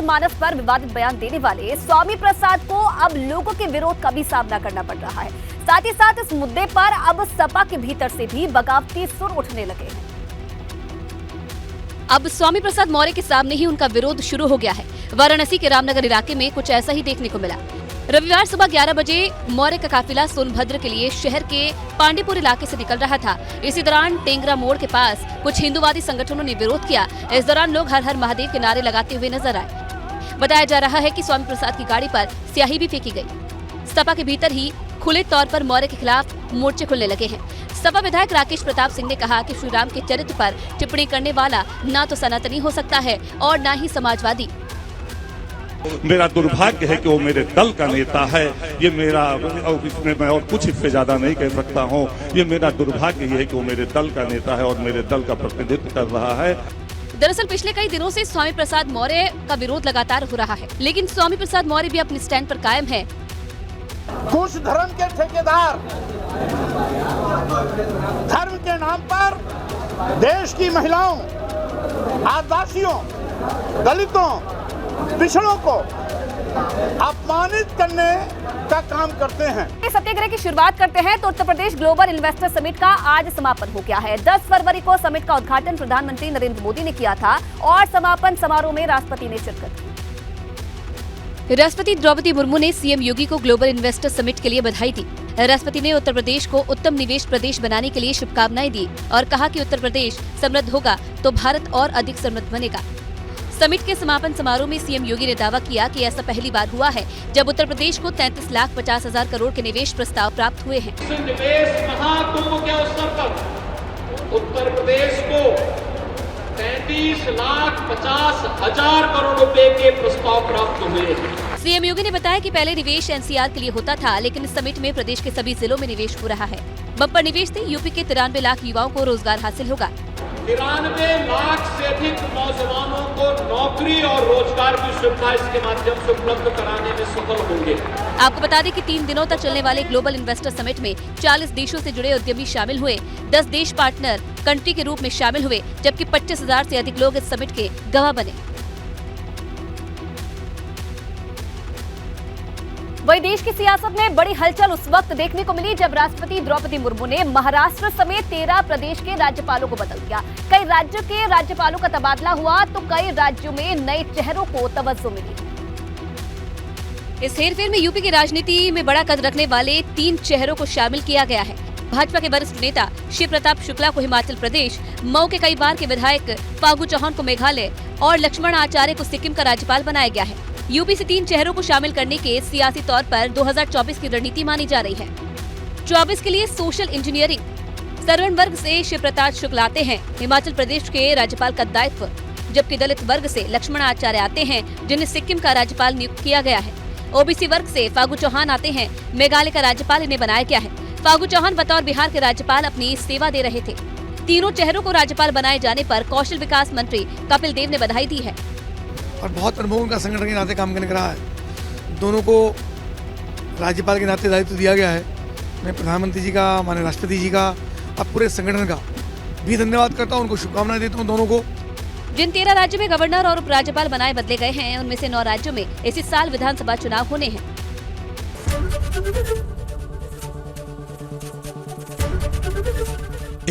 जनमानस पर विवादित बयान देने वाले स्वामी प्रसाद को अब लोगों के विरोध का भी सामना करना पड़ रहा है। साथ ही साथ इस मुद्दे पर अब सपा के भीतर से भी बगावती सुर उठने लगे हैं। अब स्वामी प्रसाद मौर्य के सामने ही उनका विरोध शुरू हो गया है। वाराणसी के रामनगर इलाके में कुछ ऐसा ही देखने को मिला। रविवार सुबह 11 बजे मौर्य का काफिला सोनभद्र के लिए शहर के पांडेपुर इलाके से निकल रहा था। इसी दौरान टेंगरा मोड़ के पास कुछ हिंदूवादी संगठनों ने विरोध किया। इस दौरान लोग हर हर महादेव के नारे लगाते हुए नजर आए। बताया जा रहा है कि स्वामी प्रसाद की गाड़ी पर स्याही भी फेंकी गई। सपा के भीतर ही खुले तौर पर मौर्य के खिलाफ मोर्चे खुलने लगे हैं। सपा विधायक राकेश प्रताप सिंह ने कहा कि श्री राम के चरित्र पर टिप्पणी करने वाला ना तो सनातनी हो सकता है और ना ही समाजवादी। मेरा दुर्भाग्य है कि वो मेरे दल का नेता है। ये मेरा, इसमें मैं और कुछ इससे ज्यादा नहीं कह सकता हूँ। ये मेरा दुर्भाग्य है कि वो मेरे दल का नेता है और मेरे दल का प्रतिनिधित्व कर रहा है। दरअसल पिछले कई दिनों से स्वामी प्रसाद मौर्य का विरोध लगातार हो रहा है, लेकिन स्वामी प्रसाद मौर्य भी अपने स्टैंड पर कायम है। कुछ धर्म के ठेकेदार धर्म के नाम पर देश की महिलाओं, आदिवासियों, दलितों, पिछड़ों को अपमानित करने का काम करते हैं। सत्याग्रह की शुरुआत करते हैं तो Uttar Pradesh global investor summit का आज समापन हो गया है। 10 फरवरी को समिट का उद्घाटन प्रधानमंत्री नरेंद्र मोदी ने किया था और समापन समारोह में राष्ट्रपति ने शिरकत की। राष्ट्रपति द्रौपदी मुर्मू ने सीएम योगी को ग्लोबल इन्वेस्टर समिट के लिए बधाई दी। राष्ट्रपति ने उत्तर प्रदेश को उत्तम निवेश प्रदेश बनाने के लिए शुभकामनाएं दी और कहा कि उत्तर प्रदेश समृद्ध होगा तो भारत और अधिक समृद्ध बनेगा। समिट के समापन समारोह में सीएम योगी ने दावा किया कि ऐसा पहली बार हुआ है जब उत्तर प्रदेश को 33,50,000 करोड़ के निवेश प्रस्ताव प्राप्त हुए हैं। निवेश महाकुंभ के अवसर पर उत्तर प्रदेश को 33,50,000 करोड़ रुपए के प्रस्ताव प्राप्त हुए हैं। सीएम योगी ने बताया कि पहले निवेश एनसीआर के लिए होता था, लेकिन इस समिट में प्रदेश के सभी जिलों में निवेश हो रहा है। बम्पर निवेश से यूपी के 93 लाख युवाओं को रोजगार हासिल होगा। 93 लाख से अधिक नौजवानों को नौकरी और रोजगार की सुविधा इसके माध्यम से उपलब्ध कराने में सफल होंगे। आपको बता दें कि 3 दिनों तक चलने वाले ग्लोबल इन्वेस्टर समिट में 40 देशों से जुड़े उद्यमी शामिल हुए। 10 देश पार्टनर कंट्री के रूप में शामिल हुए, जबकि 25,000 से अधिक लोग इस समिट के गवाह बने। वही देश की सियासत में बड़ी हलचल उस वक्त देखने को मिली जब राष्ट्रपति द्रौपदी मुर्मू ने महाराष्ट्र समेत 13 प्रदेश के राज्यपालों को बदल दिया। कई राज्यों के राज्यपालों का तबादला हुआ तो कई राज्यों में नए चेहरों को तवज्जो मिली। इस हेरफेर में यूपी की राजनीति में बड़ा कद रखने वाले 3 चेहरों को शामिल किया गया है। भाजपा के वरिष्ठ नेता शिव प्रताप शुक्ला को हिमाचल प्रदेश, मऊ के कई बार के विधायक फागू चौहान को मेघालय और लक्ष्मण आचार्य को सिक्किम का राज्यपाल बनाया गया है। यूपी से 3 चेहरों को शामिल करने के सियासी तौर पर 2024 की रणनीति मानी जा रही है। 24 के लिए सोशल इंजीनियरिंग सवर्ण वर्ग से शिव प्रताप शुक्ला आते हैं हिमाचल प्रदेश के राज्यपाल का दायित्व, जबकि दलित वर्ग से लक्ष्मण आचार्य आते हैं जिन्हें सिक्किम का राज्यपाल नियुक्त किया गया है। ओबीसी वर्ग से फागू चौहान आते हैं, मेघालय का राज्यपाल इन्हें बनाया गया है। फागू चौहान बतौर बिहार के राज्यपाल अपनी सेवा दे रहे थे। तीनों चेहरों को राज्यपाल बनाए जाने पर कौशल विकास मंत्री कपिल देव ने बधाई दी है और बहुत अनुभव उनका संगठन के नाते काम करने का रहा है। दोनों को राज्यपाल के नाते दायित्व दिया गया है। मैं प्रधानमंत्री जी का, माननीय राष्ट्रपति जी का और पूरे संगठन का भी धन्यवाद करता हूँ। उनको शुभकामनाएं देता हूँ दोनों को। जिन 13 राज्यों में गवर्नर और उपराज्यपाल बनाए बदले गए हैं, उनमें से 9 राज्यों में इसी साल विधानसभा चुनाव होने हैं।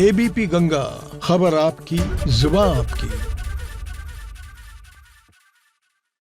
एबीपी गंगा, खबर आपकी, जुबान आपकी।